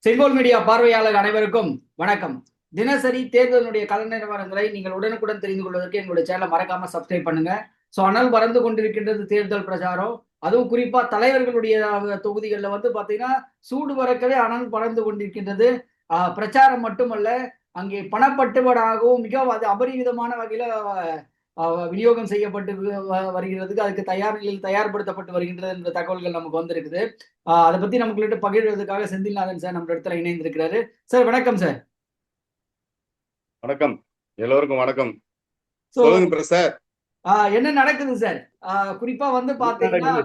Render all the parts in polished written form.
செங்கோல் மீடியா பார்வையாளர் அனைவருக்கும் வணக்கம். தினசரி தேர்தலுடைய கள நிலவரங்களை நீங்கள் உடனுக்குடன் தெரிந்து கொள்வதற்கு எங்களுடைய சேனலை மறக்காம சப்ஸ்கிரைப் பண்ணுங்க. அனல் பறந்து கொண்டிருக்கின்றது தேர்தல் பிரச்சாரம். அதுவும் குறிப்பா தலைவர்களுடைய தொகுதிகளில் பாத்தீங்கன்னா சூடு பறக்கவே அனல் பறந்து கொண்டிருக்கின்றது. பிரச்சாரம் மட்டுமல்ல, அங்கே பணப்பட்டுவாடாகவும் மிக அபரிவிதமான வகையில விநியோகம் செய்யப்பட்டு வருகிறதுக்கு அதுக்கு நிலையில் தயார்படுத்தப்பட்டு வருகின்றது என்ற தகவல்கள் நமக்கு வந்திருக்குது. அதை பத்தி நமக்கு பகிர்வதற்காக செந்தில்நாதன் சார் நம்ம இடத்துல இணைந்திருக்கிறாரு. சார் வணக்கம் சார். வணக்கம், எல்லோருக்கும் வணக்கம். சொல்லுங்க சார். என்ன நடக்குது சார்? குறிப்பா பாத்தீங்கன்னா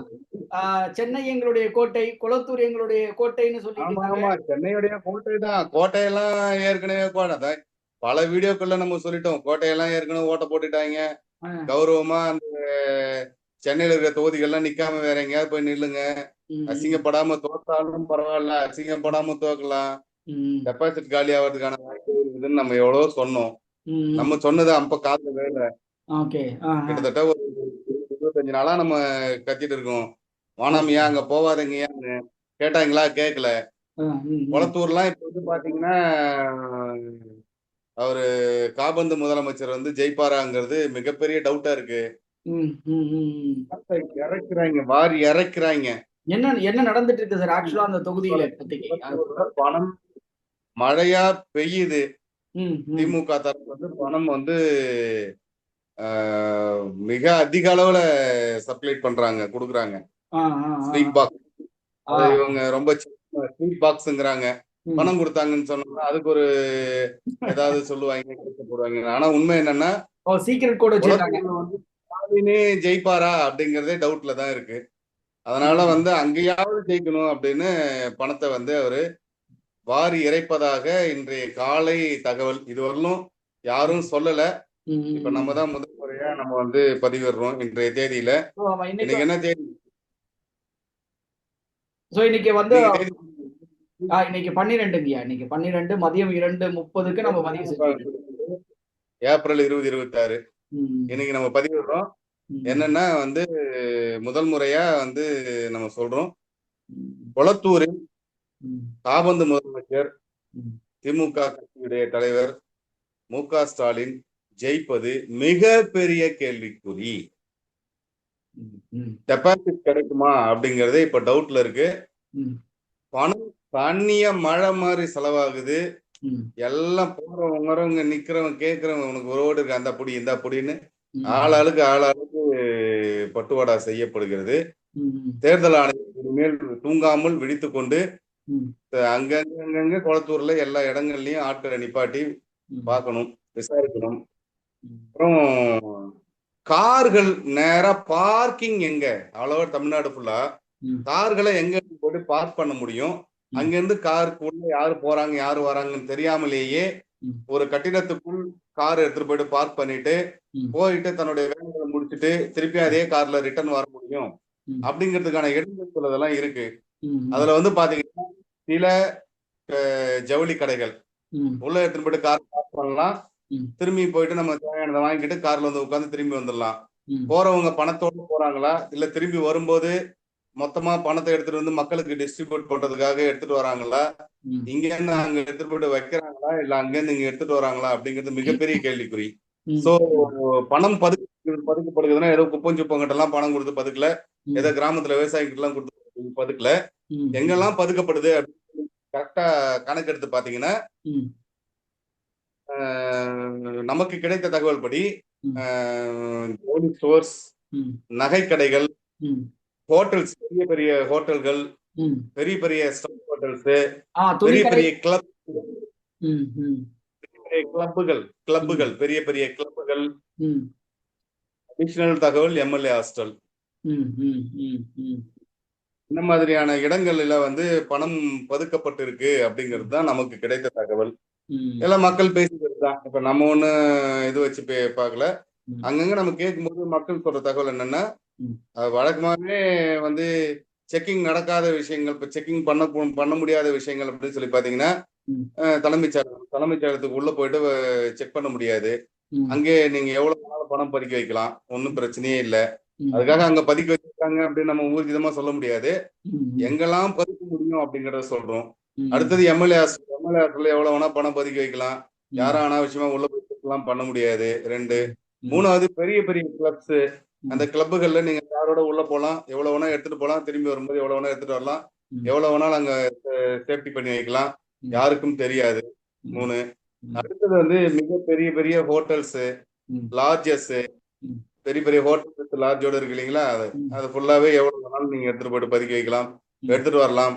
சென்னை எங்களுடைய கோட்டை, குளத்தூர் எங்களுடைய கோட்டைன்னு சொல்லிட்டு சென்னையுடைய கோட்டை தான். கோட்டையெல்லாம் ஏற்கனவே பல வீடியோக்குள்ள நம்ம சொல்லிட்டோம். கோட்டையெல்லாம் ஏற்கனவே ஓட்ட போட்டுட்டாங்க. கௌரவமா அந்த சென்னையில இருக்கிற தொகுதிகள்லாம் நிக்காம வேற எங்கேயாவது போய் நில்லுங்க. அசிங்கப்படாம தோத்தாலும் பரவாயில்ல, அசிங்கப்படாம தோக்கலாம். டெபாசிட் காலி ஆகிறதுக்கான வாய்ப்பு இருக்குதுன்னு நம்ம எவ்வளவோ சொன்னோம். நம்ம சொன்னது அப்ப காதுல வேற. கிட்டத்தட்ட ஒரு 25 நாளா நம்ம கத்திட்டு இருக்கோம். வானாமியா அங்க போவாதீங்கயான்னு கேட்டாங்களா? கேட்கல. குளத்தூர்லாம் இப்ப பாத்தீங்கன்னா அவரு காபந்து முதலமைச்சர் ஜெயிப்பாராங்கிறது மிகப்பெரிய டவுட்டா இருக்கு. இறக்குறாங்க, வாரி இறக்குறாங்க. என்ன நடந்துட்டு இருக்கு சார் ஆக்சுவலா அந்த தொகுதியில? பணம் மழையா பெய்யுது. திமுக தரப்பு பணம் மிக அதிக அளவுல சப்ளை பண்றாங்க, கொடுக்குறாங்க. ஸ்வீட் பாக்ஸ் இவங்க ரொம்ப ஸ்வீட் பாக்ஸ்ங்கிறாங்க. பணம் கொடுத்தாங்கன்னு சொன்னா அதுக்கு ஒரு ஏதாவது சொல்லுவாங்க, போடுவாங்க. ஆனா உண்மை என்னன்னா சீக்கிரம் கூட ஸ்டாலினே ஜெயிப்பாரா அப்படிங்கறதே டவுட்ல தான் இருக்கு. அதனால அங்கேயாவது ஜெயிக்கணும் அப்படின்னு பணத்தை அவரு வாரி இறைப்பதாக இன்றைய காலை தகவல். இதுவரையிலும் யாரும் சொல்லல. இப்ப நம்ம தான் முதல் முறையா நம்ம பதிவிடுறோம் இன்றைய தேதியில. இன்னைக்கு என்ன தேதி? இன்னைக்கு இன்னைக்கு 12ங்கய்யா. இன்னைக்கு 12 மதியம் 2:30க்கு நம்ம பதிவு செஞ்சோம். ஏப்ரல் 2026 இன்னைக்கு நம்ம பதிவிடுறோம். என்னன்னா முதல் முறையா நம்ம சொல்றோம், குளத்தூரில் காபந்து முதலமைச்சர் திமுக கட்சியுடைய தலைவர் மு.க. ஸ்டாலின் ஜெயிப்பது மிக பெரிய கேள்விக்குறி. டெபாசிட் கிடைக்குமா அப்படிங்கறதே இப்ப டவுட்ல இருக்கு. பணம் தண்ணிய மழை மாதிரி செலவாகுது. எல்லாம் போறவங்க நிக்கிறவங்க கேட்கிறவங்க உனக்கு ஒரு ஓடு இருக்கு, அந்த பொடி இந்த பொடின்னு ஆளாளுக்கு பட்டுவாடா செய்யப்படுகிறது. தேர்தல் ஆணையம் மேல் தூங்காமல் விழித்து கொண்டு அங்கங்க குளத்தூர்ல எல்லா இடங்கள்லயும் ஆட்களை நிப்பாட்டி பார்க்கணும், விசாரிக்கணும். அப்புறம் கார்கள் நேரா பார்க்கிங் எங்க அவ்வளவா தமிழ்நாடு ஃபுல்லா கார்களை எங்க போட்டு பார்க் பண்ண முடியும்? அங்கிருந்து காருக்குள்ள யாரு போறாங்க யாரு வராங்கன்னு தெரியாமலேயே ஒரு கட்டிடத்துக்குள் கார் எடுத்துட்டு போயிட்டு பார்க் பண்ணிட்டு போயிட்டு தன்னுடைய வேலைகளை முடிச்சுட்டு திருப்பி அதே கார்ல ரிட்டர்ன் வர முடியும் அப்படிங்கிறதுக்கான இடங்களெல்லாம் இருக்கு. அதுல பாத்தீங்கன்னா சில ஜவுளி கடைகள் உள்ள எடுத்துட்டு போயிட்டு கார் பார்க் பண்ணலாம், திரும்பி போயிட்டு நம்ம தேவையானதை வாங்கிட்டு கார்ல உட்காந்து திரும்பி வந்துடலாம். போறவங்க பணத்தோடு போறாங்களா இல்ல திரும்பி வரும்போது மொத்தமா பணத்தை எடுத்துட்டு மக்களுக்கு டிஸ்ட்ரிபியூட் பண்றதுக்காக எடுத்துட்டு வராங்களா, இங்க இருந்து அங்க எடுத்துட்டு போயிட்டு வைக்கிறாங்களா இல்ல அங்க இருந்து இங்க எடுத்துட்டு வராங்களா அப்படிங்கிறது மிகப்பெரிய கேள்விக்குறி. சோ பணம் பதுக்கப்படுகிறதுனா ஏதோ குப்பஞ்சுப்பங்கிட்ட எல்லாம் பணம் கொடுத்து பதுக்கல, ஏதோ கிராமத்துல விவசாயிகிட்ட எல்லாம் கொடுத்து பதுக்கல. எங்கெல்லாம் பதுக்கப்படுது அப்படின்னு கரெக்டா கணக்கெடுத்து பாத்தீங்கன்னா நமக்கு கிடைத்த தகவல் படி ஜவுளி ஸ்டோர்ஸ், நகை கடைகள், ஹோட்டல்ஸ், பெரிய பெரிய ஹோட்டல்கள், பெரிய பெரிய ஸ்டார் ஹோட்டல்ஸ், பெரிய பெரிய கிளப்புகள், பெரிய பெரிய கிளப்புகள், அடிஷனல் தகவல் எம்எல்ஏ ஹாஸ்டல், இந்த மாதிரியான இடங்கள்ல பணம் பதுக்கப்பட்டு இருக்கு அப்படிங்கிறது தான் நமக்கு கிடைத்த தகவல். எல்லாம் மக்கள் பேசிக்கிறது தான். இப்ப நம்ம ஒண்ணு இது வச்சு பார்க்கல. அங்கங்க நம்ம கேட்கும்போது மக்கள் சொல்ற தகவல் என்னன்னா, வழக்கமாகவே செக்கிங் நடக்காத விஷயங்கள், இப்ப செக்கிங் பண்ண முடியாத விஷயங்கள் அப்படின்னு சொல்லி பாத்தீங்கன்னா தலைமைச் செயலகத்துக்கு உள்ள போயிட்டு செக் பண்ண முடியாது. அங்கே நீங்க எவ்வளவு நாள் பணம் பதுக்கி வைக்கலாம், ஒன்னும் பிரச்சனையே இல்லை. அதுக்காக அங்க பதுக்கி வச்சிருக்காங்க அப்படின்னு நம்ம ஊர்ஜிதமா சொல்ல முடியாது. எங்கெல்லாம் பதுக்க முடியும் அப்படிங்கறத சொல்றோம். அடுத்தது எம்எல்ஏ எவ்வளவு வேணா பணம் பதுக்கி வைக்கலாம். யாரும் அனாவசியமா உள்ள போய் பண்ண முடியாது. 2. 3வது பெரிய பெரிய கிளப்ஸ், அந்த கிளப்புகள்ல நீங்க யாரோட உள்ள போலாம், எவ்வளவு வேணா எடுத்துட்டு போலாம், திரும்பி வரும்போது எவ்வளவு வேணா எடுத்துட்டு வரலாம், எவ்வளவு வேணாலும் அங்க சேஃப்டி பண்ணி வைக்கலாம், யாருக்கும் தெரியாது. 3. அடுத்தது வந்து மிக பெரிய பெரிய ஹோட்டல்ஸ், லாட்ஜஸ், பெரிய பெரிய ஹோட்டல் லாட்ஜோட இருக்கு இல்லைங்களா, அது ஃபுல்லாவே எவ்வளவு வேணாலும் நீங்க எடுத்துட்டு போயிட்டு பதுக்கி வைக்கலாம், எடுத்துட்டு வரலாம்.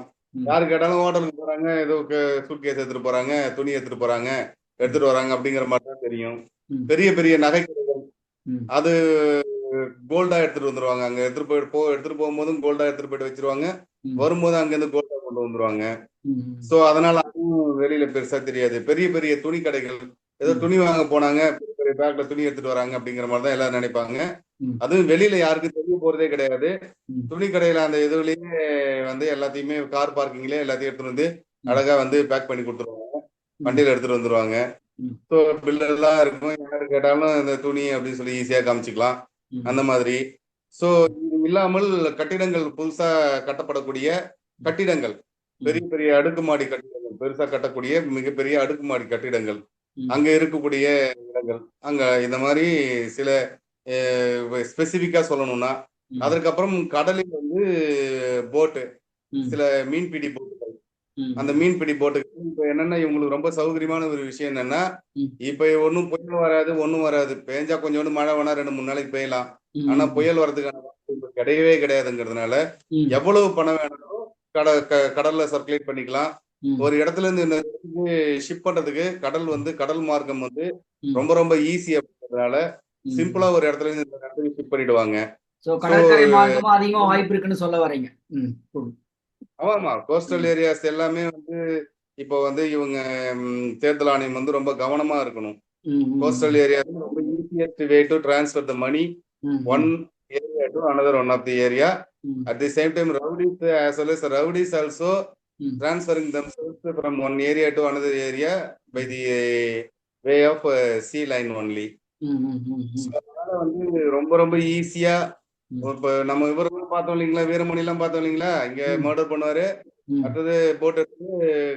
யாரு கேட்டாலும் ஹோட்டலுக்கு போறாங்க, ஏதோ சூட்கேஸ் எடுத்துட்டு போறாங்க, துணி எடுத்துட்டு போறாங்க, எடுத்துட்டு வராங்க அப்படிங்கிற மாதிரி தான் தெரியும். பெரிய பெரிய நகைக்கடைகள், அது கோல்டா எடுத்துட்டு வந்துருவாங்க. அங்க எடுத்துட்டு போகும்போதும் கோல்டா எடுத்துட்டு போயிட்டு வச்சிருவாங்க, வரும்போது அங்க இருந்து கோல்டா கொண்டு வந்துருவாங்க. சோ அதனால அதுவும் வெளியில பெருசா தெரியாது. பெரிய பெரிய துணி கடைகள், ஏதோ துணி வாங்க போனாங்க, பெரிய பெரிய பேக்ல துணி எடுத்துட்டு வராங்க அப்படிங்கிற மாதிரி தான் எல்லாரும் நினைப்பாங்க. அதுவும் வெளியில யாருக்கும் தெரிய போறதே கிடையாது. துணி கடையில அந்த இதுலயே வந்து எல்லாத்தையுமே கார் பார்க்கிங்லயே எல்லாத்தையும் எடுத்துட்டு வந்து அழகா வந்து பேக் பண்ணி கொடுத்துருவாங்க, வண்டியில எடுத்துட்டு வந்துருவாங்க. ஸோ பில் எல்லாம் இருக்கும், யாரு கேட்டாலும் இந்த துணி அப்படின்னு சொல்லி ஈஸியா காமிச்சுக்கலாம், அந்த மாதிரி. ஸோ இது இல்லாமல் கட்டிடங்கள், புதுசா கட்டப்படக்கூடிய கட்டிடங்கள், பெரிய பெரிய அடுக்குமாடி கட்டிடங்கள், பெருசா கட்டக்கூடிய மிகப்பெரிய அடுக்குமாடி கட்டிடங்கள், அங்க இருக்கக்கூடிய இடங்கள், அங்க இந்த மாதிரி சில ஸ்பெசிபிக்கா சொல்லணும்னா. அதற்கப்புறம் கடலில் வந்து போட்டு, சில மீன்பிடி போட்டுகள், அந்த மீன்பிடி போட்டுக்கு இப்ப என்னன்னா இவங்களுக்கு ரொம்ப சௌகரியமான ஒரு விஷயம் என்னன்னா, இப்ப ஒன்னும் புயல் வராது, ஒன்னும் வராது, பெஞ்சா கொஞ்சோண்டு மழை வேணா 2-3 நாளைக்கு பெய்யலாம். ஆனா புயல் வர்றதுக்கான வாய்ப்பு கிடையவே கிடையாதுங்கிறதுனால எவ்வளவு பணம் வேணாலும் கடல்ல சர்க்குலேட் பண்ணிக்கலாம். ஒரு இடத்துல இருந்து ஷிப் பண்றதுக்கு கடல் மார்க்கம் வந்து ரொம்ப ரொம்ப ஈஸி அப்படின்றதுனால சிம்பிளா ஒரு இடத்துல இருந்து ஷிப் பண்ணிடுவாங்க. கடற்கரை மார்க்கமா அதிகமா வாய்ப்பு இருக்குன்னு சொல்ல வரீங்க. ஆமா, கோஸ்டல் ஏரியாஸ் எல்லாமே வந்து இப்போ வந்து இவங்க தேர்தல் ஆணையம் வந்து ரொம்ப கவனமா இருக்கணும். கோஸ்டல் ஏரியா ரொம்ப easiest way to transfer the money one area to another one of the area. At the same time, rowdies as well as rowdies also transferring themselves from one area to another area by the way of sea line only. அதனால வந்து ரொம்ப ரொம்ப ஈஸியா, இப்ப நம்ம இவரெல்லாம் பார்த்தோம் இல்லைங்களா, வீரமணி எல்லாம் பார்த்தோம் இல்லைங்களா, இங்க மர்டர் பண்ணுவாரு, அடுத்தது போட் எடுத்து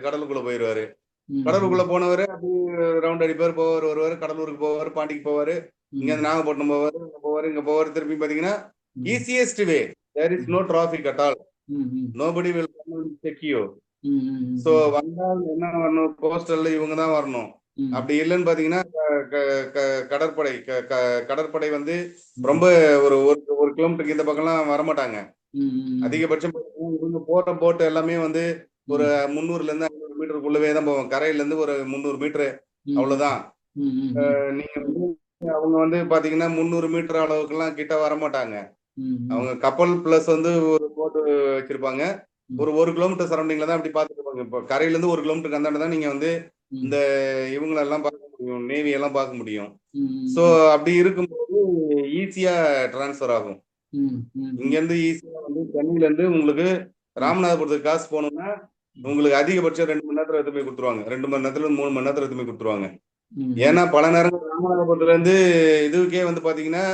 கடலுக்குள்ள போயிருவாரு. கடலுக்குள்ள போனவரு அப்படியே ரவுண்ட் அடிப்பாரு, போவார் வருவாரு, கடலூருக்கு போவாரு, பாண்டிக்கு போவாரு, இங்க இருந்து நாகப்பட்டினம் போவாரு, இங்க போவாரு, திருப்பி பாத்தீங்கன்னா easiest way, there is no traffic at all, nobody will come and check you. So வந்தால் என்ன வரணும், கோஸ்டல்ல இவங்க தான் வரணும். அப்படி இல்லைன்னு பாத்தீங்கன்னா கடற்படை வந்து ரொம்ப ஒரு 1 கிலோமீட்டருக்கு இந்த பக்கம்லாம் வரமாட்டாங்க. அதிகபட்சம் இவங்க போற போட் எல்லாமே வந்து ஒரு 300ல இருந்து 500 மீட்டருக்குள்ளவே தான் போவோம். கரையில இருந்து ஒரு 300 மீட்டர், அவ்வளவுதான். நீங்க வந்து அவங்க வந்து பாத்தீங்கன்னா 300 மீட்டர் அளவுக்கு எல்லாம் கிட்ட வரமாட்டாங்க. அவங்க கப்பல் பிளஸ் வந்து ஒரு போட்டு வச்சிருப்பாங்க. ஒரு 1 கிலோமீட்டர் சரௌண்டிங்ல தான் அப்படி பாத்துட்டு இருப்பாங்க. இப்போ கரையில இருந்து 1 கிலோமீட்டருக்கு அந்தாண்ட தான் நீங்க வந்து இந்த இவங்களெல்லாம் பார்க்க முடியும், நேவி எல்லாம் பார்க்க முடியும். சோ அப்படி இருக்கும்போது ஈஸியா டிரான்ஸ்பர் ஆகும். இங்க இருந்து ஈஸியா வந்து சென்னையில இருந்து உங்களுக்கு ராமநாதபுரத்துக்கு காசு போகணும்னா உங்களுக்கு அதிகபட்சம் 2 மணி நேரத்துல எடுத்து போய் கொடுத்துருவாங்க, 2 மணி நேரத்துல 3 மணி நேரத்துல எடுத்து போய் கொடுத்துருவாங்க. ஏன்னா பல நேரங்கள் ராமநாதபுரத்துல இருந்து இதுக்கே வந்து பாத்தீங்கன்னா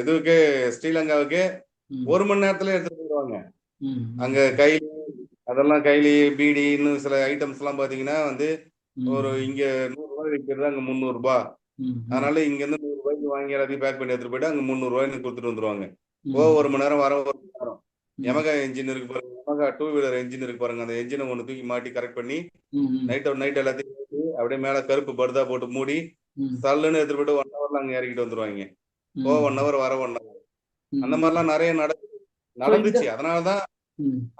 இதுக்கே ஸ்ரீலங்காவுக்கே 1 மணி நேரத்துல எடுத்துட்டு போயிடுவாங்க. அங்க கைலி, அதெல்லாம் கைலி, பீடி, இன்னும் சில ஐட்டம்ஸ் எல்லாம் பாத்தீங்கன்னா வந்து ஒரு இங்க 100 ரூபாய் விற்கிறது அங்க 300 ரூபாய். அதனால இங்க இருந்து 100 ரூபாய்க்கு வாங்கி எல்லாத்தையும் பேக் பண்ணி எடுத்துட்டு போயிட்டு அங்க 300 ரூபாய்க்கு கொடுத்துட்டு வந்துருவாங்க. 1 மணி நேரம் வர 1 மணி நேரம். யமகா என்ஜின் இருக்கு பாருங்க, யமகா 2 வீலர் என்ஜின் இருக்கு பாருங்க, அந்த என்ஜினை ஒண்ணு தூக்கி மாட்டி கரெக்ட் பண்ணி நைட் எல்லாத்தையும் அப்படியே மேல கருப்பு பர்தா போட்டு மூடி சல்லுன்னு எடுத்துட்டு போயிட்டு 1 ஹவர்ல அங்க இறக்கிட்டு வந்துருவாங்க. 1 ஹவர் வர 1 ஹவர். அந்த மாதிரிலாம் நிறைய நடந்துச்சு. அதனாலதான்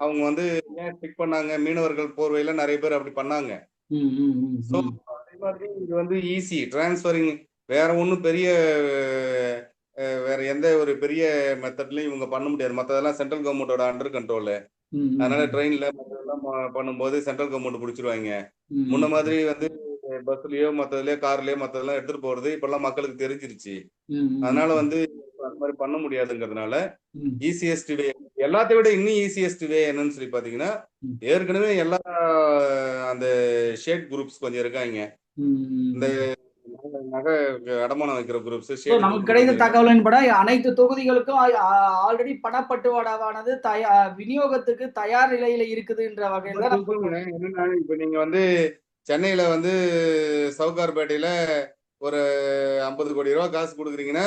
அவங்க வந்து ஏன் பிக் பண்ணாங்க, மீனவர்கள் போர்வையில நிறைய பேர் அப்படி பண்ணாங்க. சோ அதே மாதிரி இது வந்து ஈஸி டிரான்ஸ்பரிங், வேற ஒண்ணும் பெரிய வேற எந்த ஒரு பெரிய மெத்தட்லயும் இவங்க பண்ண முடியாது. மத்ததெல்லாம் சென்ட்ரல் கவர்மெண்டோட அண்டர் கண்ட்ரோல். அதனால ட்ரெயின்ல மற்றதெல்லாம் பண்ணும்போது சென்ட்ரல் கவர்மெண்ட் பிடிச்சிருவாங்க. முன்ன மாதிரி வந்து பஸ்லயோ மத்ததுலயோ கார்லயோ மத்ததெல்லாம் எடுத்துட்டு போறது இப்பெல்லாம் மக்களுக்கு தெரிஞ்சிருச்சு. அதனால வந்து அந்த மாதிரி பண்ண முடியாதுங்கிறதுனால ஈஸியஸ்ட் வே, எல்லாத்தையும் விட இன்னும் ஈஸியஸ்ட் வே என்னன்னு சொல்லி பாத்தீங்கன்னா, ஏற்கனவே எல்லா அந்த ஷேட் குரூப்ஸ் கொஞ்சம் இருக்காங்க. இந்த நகை அடமானம் வைக்கிற குரூப்ஸ், ஸோ ஷேடி நமக்கு குரூப் கிடைத்த கொஞ்சம் தகவலின்பட அனைத்து தொகுதிகளுக்கும் ஆல்ரெடி பணப்பட்டுவாடாவானது விநியோகத்துக்கு தயார் நிலையில இருக்குதுன்ற வகையில் தான் நமக்கு என்னன்னா, இப்ப நீங்க வந்து சென்னையில வந்து சவுகார்பேட்டையில ஒரு 50 கோடி ரூபாய் காசு கொடுக்குறீங்கன்னா,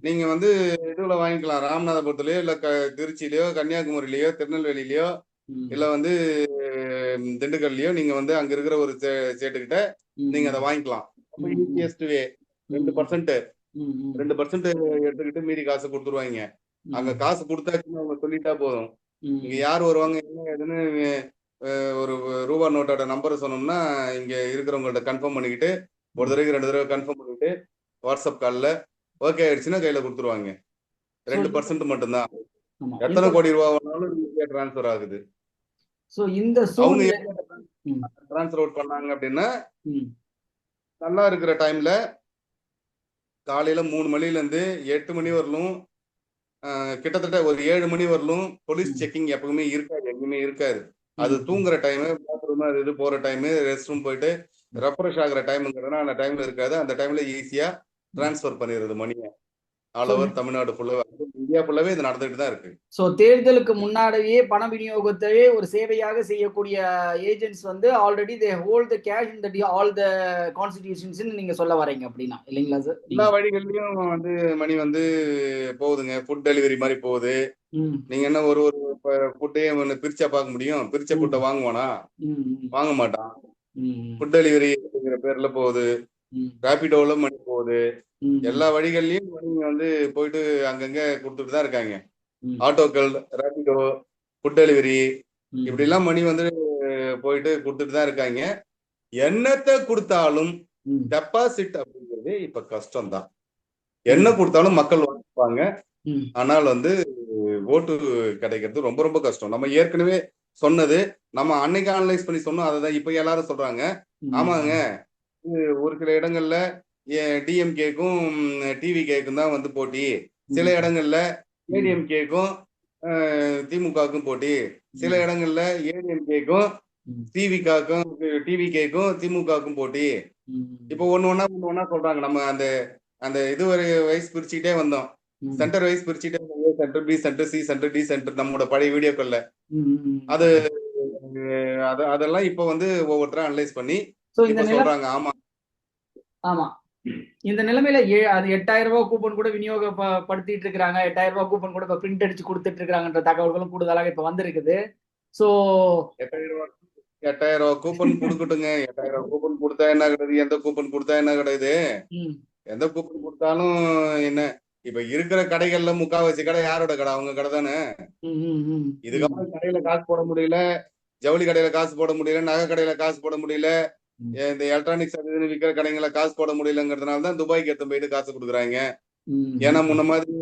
நீங்க வந்து இதுல வாங்கிக்கலாம், ராமநாதபுரத்துலயோ இல்ல திருச்சியிலயோ கன்னியாகுமரியிலயோ திருநெல்வேலியிலயோ இல்ல வந்து திண்டுக்கல்லையோ நீங்க வந்து அங்க இருக்கிற ஒரு சேட்டுக்கிட்ட நீங்க அதை வாங்கிக்கலாம். ஈஸியஸ்ட் வே 2% 2% எடுத்துக்கிட்டு மீறி காசு கொடுத்துருவாங்க. அங்க காசு கொடுத்தாச்சுன்னு அவங்க சொல்லிட்டா போதும். இங்க யார் வருவாங்க என்ன ஏதுன்னு ஒரு ரூபா நோட்டோட நம்பரை சொன்னோம்னா இங்க இருக்கிறவங்கள்ட்ட கன்ஃபார்ம் பண்ணிக்கிட்டு ஒரு தடவைக்கு 2 தடவை கன்ஃபார்ம் பண்ணிட்டு வாட்ஸ்அப் காலில் ஓகே ஆயிடுச்சுன்னா கையில கொடுத்துருவாங்க. 2% மட்டும்தான். எத்தனை கோடி ரூபா வேணாலும் டிரான்ஸ்ஃபர் ஆகுது. அவங்க டிரான்ஸ்ஃபர் அவுட் பண்ணாங்க அப்படின்னா நல்லா இருக்கிற டைம்ல காலையில 3 மணில இருந்து 8 மணி வரலும் கிட்டத்தட்ட ஒரு 7 மணி வரலும் போலீஸ் செக்கிங் எப்பவுமே இருக்காது, எங்கேயுமே இருக்காது. அது தூங்குற டைம், பாத்ரூம் அது இது போற டைம், ரெஸ்ட் ரூம் போயிட்டு ரெஃப்ரெஷ் ஆகுற டைம்ங்கிறதுனா அந்த டைம்ல இருக்காது. அந்த டைம்ல ஈஸியா டிரான்ஸ்ஃபர் பண்ணிடுறது மணியை ஆல் ஓவர் தமிழ்நாடு ஃபுல்லா, இந்தியா ஃபுல்லாவே இது நடந்துட்டு தான் இருக்கு. ஸோ தேர்தலுக்கு முன்னாடியே பண விநியோகத்தையே ஒரு சேவையாக செய்யக்கூடிய ஏஜென்ட்ஸ் வந்து already they hold the cash in the all the constitutions நீங்க சொல்ல வரீங்க அப்படின்னா இல்லைங்களா சார்? எல்லா வழிகள்லயும் வந்து மணி வந்து போகுதுங்க. ஃபுட் டெலிவரி மாதிரி போகுது. நீங்க என்ன ஒரு ஃபுட்டையே பிரிச்சா பார்க்க முடியும்? பிரிச்ச ஃபுட்டை வாங்குவானா? வாங்க மாட்டான். ஃபுட் டெலிவரி அப்படிங்கிற பேர்ல போகுது. ராபிடோல மணி போகுது. எல்லா வழிகள்லயும் மணி வந்து போயிட்டு அங்கங்க கொடுத்துட்டு தான் இருக்காங்க. ஆட்டோக்கள், ராபிடோ, ஃபுட் டெலிவரி இப்படி எல்லாம் மணி வந்து போயிட்டு கொடுத்துட்டு தான் இருக்காங்க. என்னத்தை கொடுத்தாலும் டெபாசிட் அப்படிங்கிறது இப்ப கஷ்டம் தான். என்ன கொடுத்தாலும் மக்கள் வாங்கிப்பாங்க. ஆனால் வந்து ஓட்டு கிடைக்கிறது ரொம்ப ரொம்ப கஷ்டம். நம்ம ஏற்கனவே சொன்னது, நம்ம அன்னைக்கு அனலைஸ் பண்ணி சொன்னோம், அதை தான் இப்ப எல்லாரும் சொல்றாங்க. ஆமாங்க, ஒரு சில இடங்கள்ல டிஎம்கேக்கும் டிவிகேக்கும் தான் வந்து போட்டி, சில இடங்கள்ல ஏடிஎம்கேக்கும் திமுகவுக்கும் போட்டி, சில இடங்கள்ல ஏடிஎம்கேக்கும் டிவிகேக்கும் திமுகவுக்கும் போட்டி. இப்போ ஒண்ணு ஒண்ணா சொல்றாங்க. நம்ம அந்த அந்த இதுவரை வைஸ் பிரிச்சுக்கிட்டே வந்தோம். சென்டர் வைஸ் பிரிச்சுட்டே வந்தோம். Centre, B centre, C centre, D centre, நம்மளோட பழைய வீடியோக்கள்ல அதெல்லாம் இப்ப வந்து ஒவ்வொருத்தரும் அனலைஸ் பண்ணி சொல்றாங்க. ஆமா, இந்த நிலைமையில அது 8000 ரூபாய் கூப்பன் கூட விநியோகப்படுத்திட்டு இருக்காங்க. 8000 ரூபாய் கூப்பன் கூட இப்ப பிரிண்ட் அடிச்சு கொடுத்துட்டு இருக்காங்கன்ற தகவல்களும் கூடுதலாக இப்ப வந்திருக்குது. சோ 8000 ரூபாய் கூப்பன் கொடுக்கட்டுங்க. 8000 ரூபாய் கூப்பன் கொடுத்தா என்ன கிடையாது? எந்த கூப்பன் கொடுத்தா என்ன கிடையாது? எந்த கூப்பன் கொடுத்தாலும் என்ன? இப்ப இருக்கிற கடைகள்ல முக்காவாசி கடை யாரோட கடை? அவங்க கடை தானே. இதுக்கப்புறம் கடையில காசு போட முடியல, ஜவுளி கடையில காசு போட முடியல, நகை கடையில காசு போட முடியல, இந்த எலக்ட்ரானிக்ஸ் அது விற்கிற கடைகளை காசு போட முடியலங்கிறதுனால தான் துபாய்க்கு எடுத்து போயிட்டு காசு கொடுக்குறாங்க. ஏன்னா முன்ன மாதிரி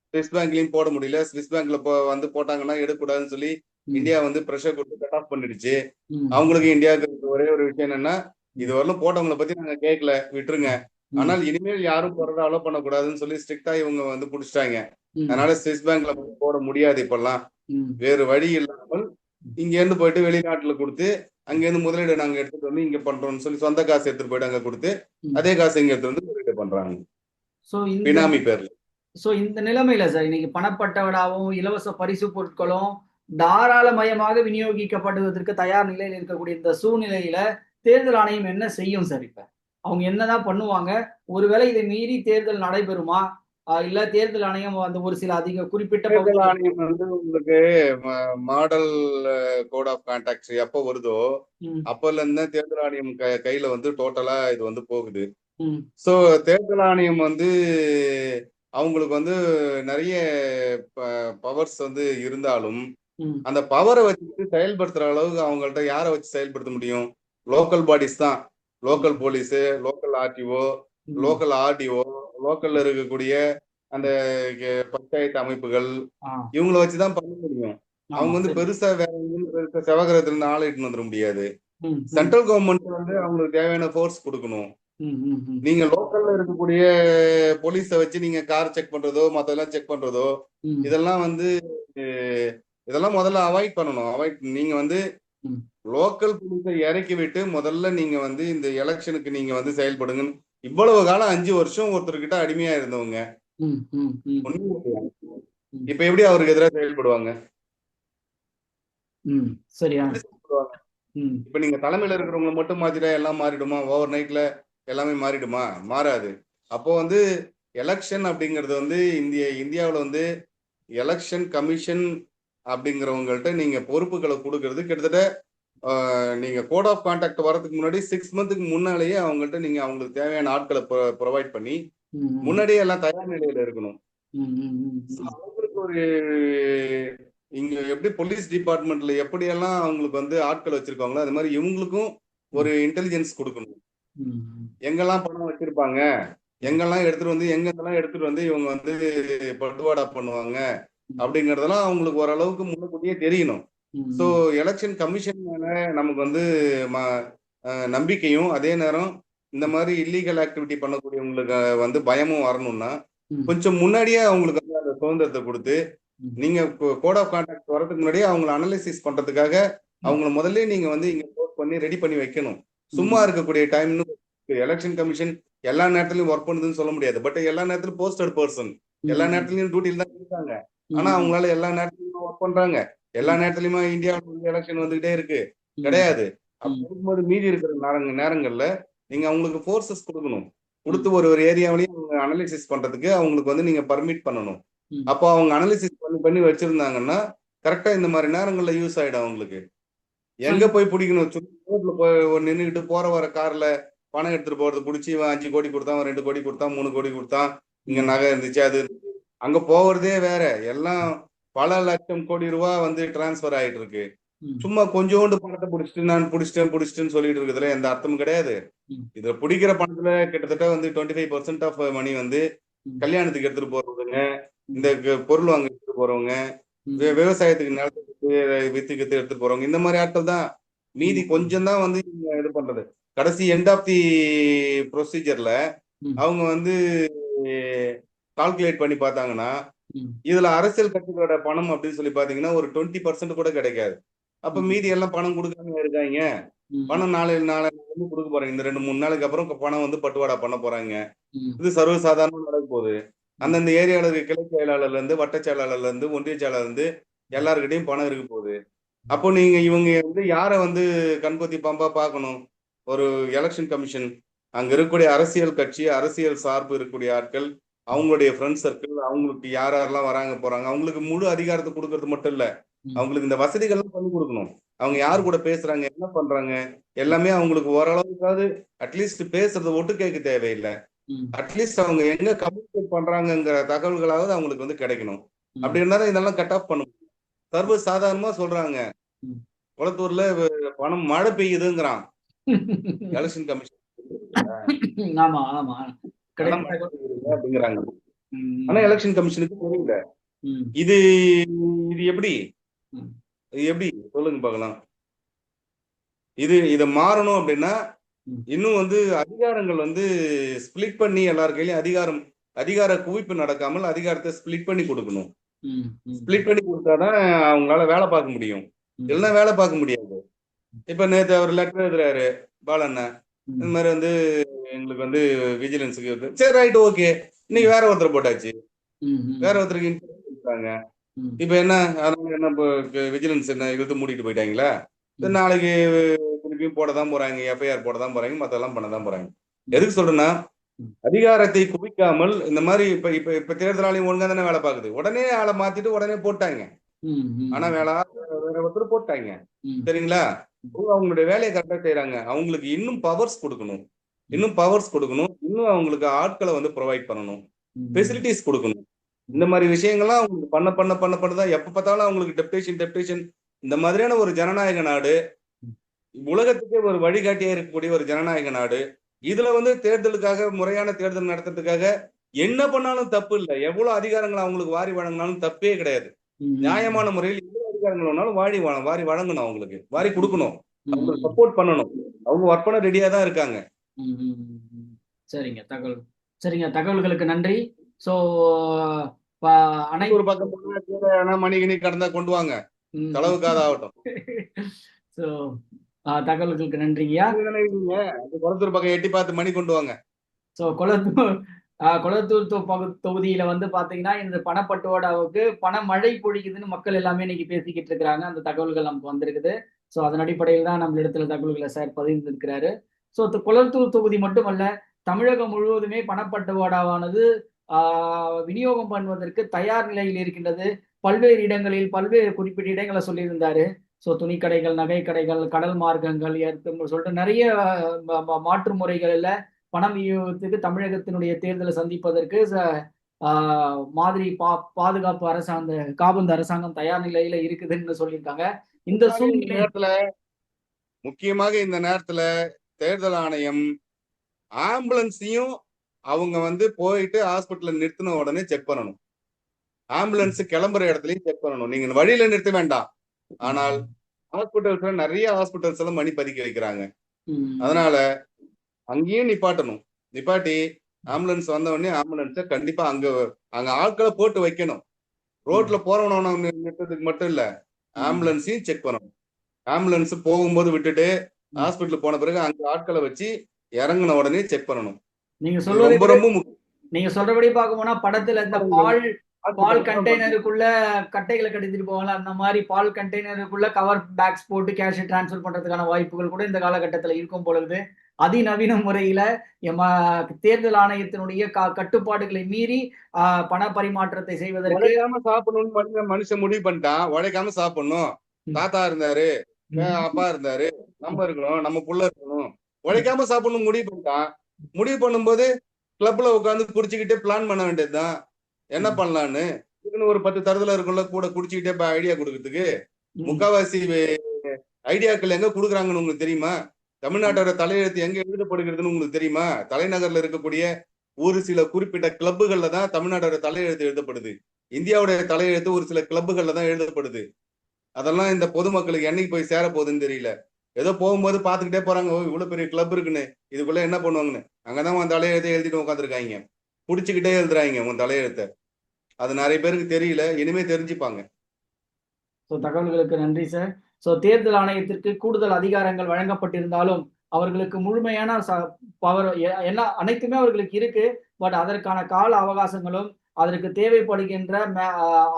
ஸ்விஸ் பேங்க்லயும் போட முடியல. ஸ்விஸ் பேங்க்ல வந்து போட்டாங்கன்னா எடுக்கக்கூடாதுன்னு சொல்லி இந்தியா வந்து ப்ரெஷர் கொடுத்து கட் ஆஃப் பண்ணிடுச்சு. அவங்களுக்கு இந்தியாவுக்கு ஒரே ஒரு விஷயம் என்னன்னா, இது வரலும் போட்டவங்களை பத்தி நாங்க கேட்கல, விட்டுருங்க. ஆனால் இனிமேல் யாரும் போறதை அலோ பண்ணக்கூடாதுன்னு சொல்லி ஸ்ட்ரிக்டா இவங்க வந்து புடிச்சிட்டாங்க. அதனால ஸ்விஸ் பேங்க்ல போட முடியாது. இப்பெல்லாம் வேறு வழி இல்லாமல் இங்க இருந்து போயிட்டு வெளிநாட்டுல கொடுத்து அங்க இருந்து முதலீடு நாங்க எடுத்துட்டு வந்து இங்க பண்றோம்னு சொல்லி சொந்த காசு எடுத்துட்டு போயிட்டு அங்க கொடுத்து அதே காசு இங்க எடுத்து வந்து முதலீடு பண்றாங்க பினாமி பேர்ல. சோ இந்த நிலைமையில சார் இன்னைக்கு பணப்பட்டவடாவும் இலவச பரிசு பொருட்களும் தாராளமயமாக விநியோகிக்கப்படுவதற்கு தயார் நிலையில் இருக்கக்கூடிய இந்த சூழ்நிலையில தேர்தல் ஆணையம் என்ன செய்யும் சார்? இப்ப அவங்க என்னதான் பண்ணுவாங்க? ஒருவேளை இதை மீறி தேர்தல் நடைபெறுமா? இல்ல தேர்தல் ஆணையம் அந்த ஒரு சில அதிக குறிப்பிட்ட தேர்தல் ஆணையம் வந்து உங்களுக்கு மாடல் கோட் ஆஃப் கான்டாக்ட் எப்போ வருதோ அப்பல இருந்து தேர்தல் ஆணையம் கையில வந்து டோட்டலா இது வந்து போகுது. சோ தேர்தல் ஆணையம் வந்து அவங்களுக்கு வந்து நிறைய பவர்ஸ் வந்து இருந்தாலும் அந்த பவரை வச்சுட்டு செயல்படுத்துற அளவுக்கு அவங்கள்ட்ட யாரை வச்சு செயல்படுத்த முடியும்? லோக்கல் பாடிஸ் தான். Local police, local RTO, local RTO, லோக்கல்ல இருக்கக்கூடிய அந்த பஞ்சாயத்து அமைப்புகள், இவங்களை வச்சுதான் பண்ண முடியும். அவங்க வந்து பெருசா வேற பெருசா செவகரத்துல இருந்து ஆளை இட்டுன்னு வந்துட முடியாது. சென்ட்ரல் கவர்மெண்ட் வந்து அவங்களுக்கு தேவையான ஃபோர்ஸ் கொடுக்கணும். நீங்க லோக்கல்ல இருக்கக்கூடிய போலீஸ வச்சு நீங்க கார் செக் பண்றதோ மத்ததெல்லாம் செக் பண்றதோ இதெல்லாம் வந்து இதெல்லாம் முதல்ல அவாய்ட் பண்ணணும். நீங்க வந்து லோக்கல் போலீஸை இறக்கி விட்டு முதல்ல நீங்க வந்து இந்த எலெக்ஷனுக்கு நீங்க வந்து செயல்படுங்கன்னு இவ்வளவு காலம் 5 வருஷம் ஒருத்தர்கிட்ட அடிமையா இருந்தவங்க ம், ம், ம், ஒண்ணும் இல்லையா? ம், இப்ப எப்படி அவருக்கு எதிராக செயல்படுவாங்க? ம். சரியா? எப்படி செயல்படுவாங்க? ம், இப்ப நீங்க தலைமையில இருக்கிறவங்க மட்டும் மாத்திட்டா எல்லாம் மாறிடுமா? ஓவர் நைட்ல எல்லாமே மாறிடுமா? மாறாது. அப்போ வந்து எலெக்ஷன் அப்படிங்கிறது வந்து இந்தியாவுல வந்து எலெக்ஷன் கமிஷன் அப்படிங்கிறவங்கள்ட்ட நீங்க பொறுப்புகளை கொடுக்கறது கிட்டத்தட்ட நீங்க கோட் ஆஃப் கான்டாக்ட் வரதுக்கு முன்னாடி 6 மந்த்துக்கு முன்னாலேயே அவங்கள்ட்ட நீங்க அவங்களுக்கு தேவையான ஆட்களை ப்ரொவைட் பண்ணி ம், ம், முன்னாடியே எல்லாம் தயார் நிலையில இருக்கணும். ம், ம், ம், So, ம், அவங்களுக்கு ஒரு இங்க எப்படி போலீஸ் டிபார்ட்மெண்ட்ல எப்படியெல்லாம் அவங்களுக்கு வந்து ஆட்கள் வச்சிருக்காங்களோ அது மாதிரி இவங்களுக்கும் ஒரு இன்டெலிஜென்ஸ் கொடுக்கணும். ம், எங்கெல்லாம் பணம் வச்சிருப்பாங்க, எங்கெல்லாம் எடுத்துட்டு வந்து இவங்க வந்து பட்டுவாடா பண்ணுவாங்க ம், அப்படிங்கறதெல்லாம் அவங்களுக்கு ஓரளவுக்கு முன்னக்கூட்டியே தெரியணும். ஸோ ம், எலெக்ஷன் கமிஷன் மேல நமக்கு வந்து நம்பிக்கையும் அதே நேரம் இந்த மாதிரி இல்லீகல் ஆக்டிவிட்டி பண்ணக்கூடியவங்களுக்கு வந்து பயமும் வரணும்னா ம், கொஞ்சம் முன்னாடியே அவங்களுக்கு வந்து அந்த சுதந்திரத்தை கொடுத்து ம், நீங்க கோட் ஆஃப் கான்டாக்ட் வரதுக்கு முன்னாடியே அவங்களை அனலைசிஸ் பண்றதுக்காக அவங்கள முதல்ல நீங்க வந்து இங்க போஸ்ட் பண்ணி ரெடி பண்ணி வைக்கணும். சும்மா ம், இருக்கக்கூடிய டைம்னு எலெக்ஷன் கமிஷன் எல்லா நேரத்திலயும் ஒர்க் பண்ணுதுன்னு சொல்ல முடியாது. பட் எல்லா நேரத்திலும் போஸ்டட் பர்சன் எல்லா ம், நேரத்திலயும் டியூட்டில தான் இருக்காங்க. ஆனா ம், அவங்களால எல்லா நேரத்திலயும் ஒர்க் பண்றாங்க. எல்லா ம், நேரத்திலயுமே இந்தியாவுல வந்து எலெக்ஷன் வந்துகிட்டே இருக்கு ம், கிடையாது. அப்படி ம், இருக்கும்போது மீதி இருக்கிற நேரங்கள்ல நீங்க அவங்களுக்கு ஃபோர்ஸஸ் கொடுக்கணும். ம், கொடுத்து ஒரு ஒரு ஏரியாவிலையும் அவங்க அனலிசிஸ் பண்றதுக்கு அவங்களுக்கு வந்து நீங்க பர்மிட் பண்ணணும். ம். அப்போ அவங்க அனலிசிஸ் பண்ணி பண்ணி வச்சிருந்தாங்கன்னா கரெக்டா இந்த மாதிரி நேரங்கள்ல யூஸ் ஆயிடும் அவங்களுக்கு. So, எங்க போய் பிடிக்கணும்? சும்மா ரோட்ல போய் நின்றுகிட்டு போற வர கார்ல பணம் எடுத்துட்டு போறது பிடிச்சி இவன் 5 கோடி கொடுத்தான், 2 கோடி கொடுத்தான், 3 கோடி கொடுத்தான், இங்க ம், நகை இருந்துச்சு அது அங்க போகிறதே வேற. எல்லாம் பல லட்சம் கோடி ரூபாய் வந்து டிரான்ஸ்பர் ஆயிட்டு இருக்கு. ம், சும்மா கொஞ்சோண்டு பணத்தை பிடிச்சிட்டு நான் பிடிச்சிட்டேன்னு சொல்லிட்டு இருக்கிறதுல எந்த அர்த்தமும் கிடையாது. ம், இதுல பிடிக்கிற பணத்துல கிட்டத்தட்ட வந்து 25% ஆஃப் மணி வந்து ம், கல்யாணத்துக்கு எடுத்துட்டு போறதுங்க, இந்த ம், பொருள் வாங்க எடுத்துட்டு போறவங்க, ம், விவசாயத்துக்கு நிலத்துக்கு வித்து எடுத்துட்டு போறவங்க, இந்த மாதிரி ஆட்கள் தான். மீதி ம், கொஞ்சம் தான் வந்து இது பண்றது. கடைசி எண்ட் ஆஃப் தி ப்ரொசீஜர்ல ம், அவங்க வந்து கால்குலேட் பண்ணி பார்த்தாங்கன்னா ம், இதுல அரசியல் கட்சிகளோட பணம் அப்படின்னு சொல்லி பாத்தீங்கன்னா ஒரு 20% கூட கிடைக்காது. அப்ப ம், மீதி எல்லாம் பணம் கொடுக்காம இருக்காங்க. ம், பணம் நாளை வந்து கொடுக்க போறாங்க. இந்த 2 3 நாளுக்கு அப்புறம் பணம் வந்து பட்டுவாடா பண்ண போறாங்க. ம், இது சர்வசாதாரணமா நடக்க போகுது. ம், அந்தந்த ஏரியால இருக்க கிளை செயலாளர்ல இருந்து வட்ட செயலாளர்ல இருந்து ஒன்றிய செயலாளர்ல இருந்து எல்லாருக்கிட்டையும் பணம் இருக்க போகுது. அப்போ நீங்க இவங்க வந்து யாரை வந்து கண்கொத்தி பாம்பா பார்க்கணும்? ஒரு எலெக்ஷன் கமிஷன் அங்க இருக்கக்கூடிய அரசியல் கட்சி, அரசியல் சார்பு இருக்கக்கூடிய ஆட்கள், அவங்களுடைய ஃப்ரெண்ட் சர்க்கிள், அவங்களுக்கு யார் யாரெல்லாம் வராங்க போறாங்க, அவங்களுக்கு முழு அதிகாரத்தை கொடுக்கறது மட்டும் இல்ல, ம், அவங்களுக்கு இந்த வசதிகள்லாம் பண்ணி கொடுக்கணும். அவங்க யார் ம், கூட பேசுறாங்க, என்ன பண்றாங்க, எல்லாமே அவங்களுக்கு ஓரளவுக்காவது அட்லீஸ்ட் பேசுறது ஒட்டு கேட்க தேவையில்லை. ம், அட்லீஸ்ட் அவங்க எங்க கம்யூனிகேட் பண்றாங்கங்கிற தகவல்களாவது அவங்களுக்கு வந்து கிடைக்கணும். ம், அப்படி இருந்தாலும் இதெல்லாம் கட் ஆஃப் பண்ணும். சர்வ சாதாரணமா சொல்றாங்க. ம். குளத்தூர்ல பணம் மழை பெய்யுதுங்கிறான் எலெக்ஷன் கமிஷன். ஆமா ஆமா பணம் கிடைத்த மழை தகவல். பெய்யுதுங்க அப்படிங்கிறாங்க. ஆனா ம், எலெக்ஷன் கமிஷனுக்கு தெரியல. ம், இது இது எப்படி ம், இது எப்படி சொல்லுங்க பார்க்கலாம். இதை மாறணும் அப்படின்னா ம், இன்னும் வந்து அதிகாரங்கள் வந்து ஸ்பிளிட் பண்ணி எல்லார் கையிலயும் அதிகார குவிப்பு நடக்காமல் அதிகாரத்தை ஸ்பிளிட் பண்ணி கொடுக்கணும். ம், ம், ஸ்பிளிட் பண்ணி கொடுத்தாதான் அவங்களால வேலை பார்க்க முடியும். ம், இல்லைன்னா வேலை பார்க்க முடியாது. இப்ப நேற்று அவர் லெட்டர் எழுதுறாரு பாலண்ணா, இந்த ம், மாதிரி வந்து எங்களுக்கு வந்து விஜிலன்ஸுக்கு சரி ரைட் ஓகே, இன்னைக்கு வேற ஒருத்தர் போட்டாச்சு, ம், வேற ம், ஒருத்தருக்கு இன்ஃபர்மேஷன் கொடுத்தாங்க. ம், இப்ப என்ன அதனால என்ன விஜிலன்ஸ் என்ன இழுத்து மூடிட்டு போயிட்டாங்களா? ம், நாளைக்கு திருப்பியும் போட தான் போறாங்க, எஃப்ஐஆர் போட தான் போறாங்க, மத்தெல்லாம் பண்ண தான் போறாங்க. ம், எதுக்கு சொல்றேன்னா ம், அதிகாரத்தை குவிக்காமல் இந்த மாதிரி இப்ப இப்ப இப்ப தேர்தல் ஆணையம் ஒழுங்கா தானே வேலை பார்க்குது. உடனே ஆளை மாத்திட்டு உடனே போட்டாங்க. ஆனா ம், வேலை வேற ஒருத்தர் போட்டாங்க. ம், சரிங்களா? அவங்களுடைய வேலையை கரெக்டா செய்யறாங்க. அவங்களுக்கு இன்னும் பவர்ஸ் கொடுக்கணும். இன்னும் அவங்களுக்கு ஆட்களை வந்து ப்ரொவைட் பண்ணணும். ம், ஃபெசிலிட்டிஸ் கொடுக்கணும். இந்த மாதிரி விஷயங்கள்லாம் அவங்களுக்கு பண்ண பண்ண பண்ண பண்ணதான் எப்ப பார்த்தாலும் அவங்களுக்கு டெப்டேஷன் இந்த மாதிரியான ஒரு ஜனநாயக நாடு, உலகத்துக்கே ஒரு வழிகாட்டியா இருக்கக்கூடிய ஒரு ஜனநாயக நாடு. இதுல வந்து தேர்தலுக்காக முறையான தேர்தல் நடத்துறதுக்காக என்ன பண்ணாலும் தப்பு இல்லை. எவ்வளவு அதிகாரங்கள் அவங்களுக்கு வாரி வழங்கினாலும் தப்பே கிடையாது. ம், நியாயமான முறையில் எவ்வளவு அதிகாரங்கள் வேணாலும் வாரி வழங்கணும், அவங்களுக்கு வாரி கொடுக்கணும், அவங்களுக்கு ம், சப்போர்ட் பண்ணணும். அவங்க ஒர்க் பண்ண ரெடியா தான் இருக்காங்க. ம், ம். சரிங்க தகவல்களுக்கு நன்றி. ஸோ ஒரு பக்கம் போனா மணிகிணி கடந்தா கொண்டு வாங்க, செலவுக்காக ஆகட்டும். ஸோ தகவல்களுக்கு நன்றிங்கய்யா. குளத்தூர் பக்கம் எட்டி பார்த்து மணி கொண்டு வாங்க. ஸோ கொளத்தூர் தொகுதியில வந்து பாத்தீங்கன்னா இந்த பணப்பட்டுவாடாவுக்கு பணமழை பொழிக்குதுன்னு மக்கள் எல்லாமே இன்னைக்கு பேசிக்கிட்டு இருக்கிறாங்க. அந்த தகவல்கள் நமக்கு வந்திருக்குது. ஸோ அதன் அடிப்படையில் தான் நம்ம இடத்துல தகவல்களை சார் பதிர்ந்திருக்கிறாரு. ஸோ கொளத்தூர் தொகுதி மட்டுமல்ல, தமிழகம் முழுவதுமே பணப்பட்டுவாடாவானது விநியோகம் பண்ணுவதற்கு தயார் நிலையில் இருக்கின்றது. பல்வேறு இடங்களில் பல்வேறு குறிப்பிட்ட இடங்களை சொல்லியிருந்தாரு. ஸோ துணிக்கடைகள், நகை கடைகள், கடல் மார்க்கங்கள் சொல்லிட்டு நிறைய மாற்று முறைகளில் பணம் விநியோகத்துக்கு தமிழகத்தினுடைய தேர்தலை சந்திப்பதற்கு மாதிரி பாதுகாப்பு அரசாங்கம், காபந்து அரசாங்கம் தயார் நிலையில இருக்குதுன்னு சொல்லியிருக்காங்க. இந்த சூழ்நிலையத்துல முக்கியமாக இந்த நேரத்துல தேர்தல் ஆணையம் ஆம்புலன்ஸையும் அவங்க வந்து போயிட்டு ஹாஸ்பிட்டல்ல நிறுத்தின உடனே செக் பண்ணணும். ஆம்புலன்ஸ் கிளம்புற இடத்துலயும் செக் பண்ணணும். நீங்க வழியில நிறுத்த வேண்டாம். ஆனால் ஹாஸ்பிட்டல்ஸ்ல நிறைய ஹாஸ்பிட்டல்ஸ் எல்லாம் மணி பறிக்க வைக்கிறாங்க. அதனால அங்கேயும் நிப்பாட்டணும். நிப்பாட்டி ஆம்புலன்ஸ் வந்த உடனே ஆம்புலன்ஸ கண்டிப்பா அங்க ஆட்களை போட்டு வைக்கணும். ரோட்ல போறவன நிறுத்ததுக்கு மட்டும் இல்ல, ஆம்புலன்ஸையும் செக் பண்ணணும். ஆம்புலன்ஸ் போகும்போது விட்டுட்டு ஹாஸ்பிட்டல் போன பிறகு அங்க ஆட்களை வச்சு இறங்கின உடனே செக் பண்ணணும். நீங்க சொல்றது ரொம்ப ரொம்ப முக்கியம். நீங்க சொல்றபடி பார்க்க போனா படத்துல இந்த பால் கண்டெய்னருக்குள்ள கட்டைகளை கட்டிட்டு போவாங்க, அந்த மாதிரி பால் கண்டெய்னருக்குள்ள கவர் பேக்ஸ் போட்டு கேஷ் டிரான்ஸ்ஃபர் பண்றதுக்கான வாய்ப்புகள் கூட இந்த காலகட்டத்துல இருக்கும் பொழுது அதிநவீன முறையில தேர்தல் ஆணையத்தினுடைய கட்டுப்பாடுகளை மீறி பண பரிமாற்றத்தை செய்வதற்கு உழைக்காம சாப்பிடணும்னு மனுஷன் முடிவு பண்ணிட்டான். உழைக்காம சாப்பிடணும். தாத்தா இருந்தாரு, அப்பா இருந்தாரு, நம்ம இருக்கணும், நம்ம புள்ள இருக்கணும், உழைக்காம சாப்பிடணும் முடிவு பண்ணிட்டான். முடிவு பண்ணும்போது கிளப்ல உட்காந்து குடிச்சுக்கிட்டே பிளான் பண்ண வேண்டியதுதான். என்ன பண்ணலான்னு இதுன்னு ஒரு 10 தருதல இருக்குள்ள கூட குடிச்சுக்கிட்டே ஐடியா கொடுக்கறதுக்கு. முக்காவாசி ஐடியாக்கள் எங்க கொடுக்குறாங்கன்னு உங்களுக்கு தெரியுமா? தமிழ்நாட்டோட தலையெழுத்து எங்க எழுதப்படுகிறதுன்னு உங்களுக்கு தெரியுமா? தலைநகர்ல இருக்கக்கூடிய ஒரு சில குறிப்பிட்ட கிளப்புகள்ல தான் தமிழ்நாட்டோட தலையெழுத்து எழுதப்படுது. இந்தியாவுடைய தலையெழுத்து ஒரு சில கிளப்புகள்ல தான் எழுதப்படுது. அதெல்லாம் இந்த பொதுமக்களுக்கு என்னைக்கு போய் சேர போகுதுன்னு தெரியல. ஏதோ போகும்போது பாத்துக்கிட்டே போறாங்க, இவ்வளவு பெரிய கிளப் இருக்குன்னு, இதுக்குள்ள என்ன பண்ணுவாங்கன்னு. அங்கதான் உன் தலையெழுத்தை எழுதிட்டு உட்காந்துருக்காங்க, புடிச்சுக்கிட்டே எழுதுறாங்க உன் தலையெழுத்தை. அது நிறைய பேருக்கு தெரியல, இனிமே தெரிஞ்சுப்பாங்க. தகவல்களுக்கு நன்றி சார். தேர்தல் ஆணையத்திற்கு கூடுதல் அதிகாரங்கள் வழங்கப்பட்டிருந்தாலும் அவர்களுக்கு முழுமையான பவர் என்ன அனைத்துமே அவர்களுக்கு இருக்கு. பட் அதற்கான கால அவகாசங்களும் அதற்கு தேவைப்படுகின்ற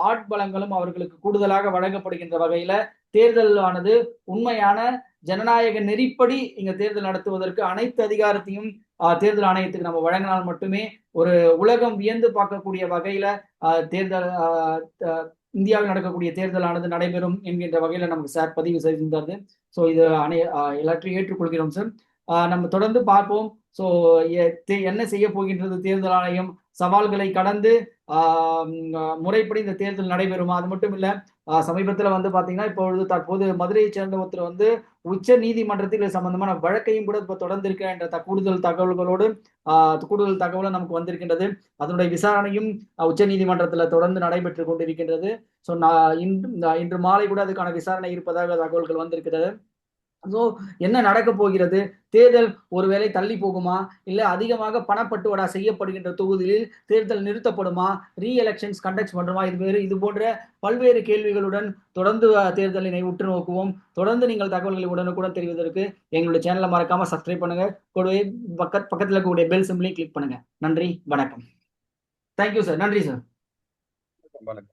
ஆட்பலங்களும் அவர்களுக்கு கூடுதலாக வழங்கப்படுகின்ற வகையில தேர்தல் ஆனது உண்மையான ஜனநாயக நெறிப்படி இங்க தேர்தல் நடத்துவதற்கு அனைத்து அதிகாரத்தையும் தேர்தல் ஆணையத்துக்கு நம்ம வழங்கினால் மட்டுமே ஒரு உலகம் வியந்து பார்க்கக்கூடிய வகையில தேர்தல் இந்தியாவில் நடக்கக்கூடிய தேர்தலானது நடைபெறும் என்கின்ற வகையில நமக்கு சார் பதிவு செய்திருந்தாரு. ஸோ இது எல்லாத்தையும் ஏற்றுக்கொள்கிறோம் சார். நம்ம தொடர்ந்து பார்ப்போம். ஸோ என்ன செய்ய போகின்றது தேர்தல் ஆணையம், சவால்களை கடந்து முறைப்படி இந்த தேர்தல் நடைபெறுமா? அது மட்டும் இல்ல, சமீபத்துல வந்து பாத்தீங்கன்னா இப்பொழுது தற்போது மதுரையை சேர்ந்த ஒருத்தர் வந்து உச்ச நீதிமன்றத்தில் சம்பந்தமான வழக்கையும் கூட இப்ப தொடர்ந்து இருக்க என்ற கூடுதல் தகவல்களோடு கூடுதல் தகவலும் நமக்கு வந்திருக்கின்றது. அதனுடைய விசாரணையும் உச்ச நீதிமன்றத்துல தொடர்ந்து நடைபெற்று கொண்டிருக்கின்றது. ஸோ இன்று மாலை கூட அதுக்கான விசாரணை இருப்பதாக தகவல்கள் வந்திருக்கிறது. ஸோ என்ன நடக்க போகிறது? தேர்தல் ஒருவேளை தள்ளி போகுமா, இல்ல அதிகமாக பணப்பட்டுவாடா செய்யப்படுகின்ற தொகுதியில் தேர்தல் நிறுத்தப்படுமா, ரீஎலெக்ஷன்ஸ் கண்டக்ட் பண்ணுமா? இது போன்ற பல்வேறு கேள்விகளுடன் தொடர்ந்து தேர்தலினை உற்று நோக்குவோம். தொடர்ந்து நீங்கள் தகவல்களை உடனுக்குடன் தெரிவதற்கு எங்களுடைய சேனலை மறக்காம சப்ஸ்கிரைப் பண்ணுங்க. கூடவே பக்கத்துல இருக்கக்கூடிய பெல் சிம்பிளையும் கிளிக் பண்ணுங்க. நன்றி, வணக்கம். Thank you sir. நன்றி சார். வணக்கம்.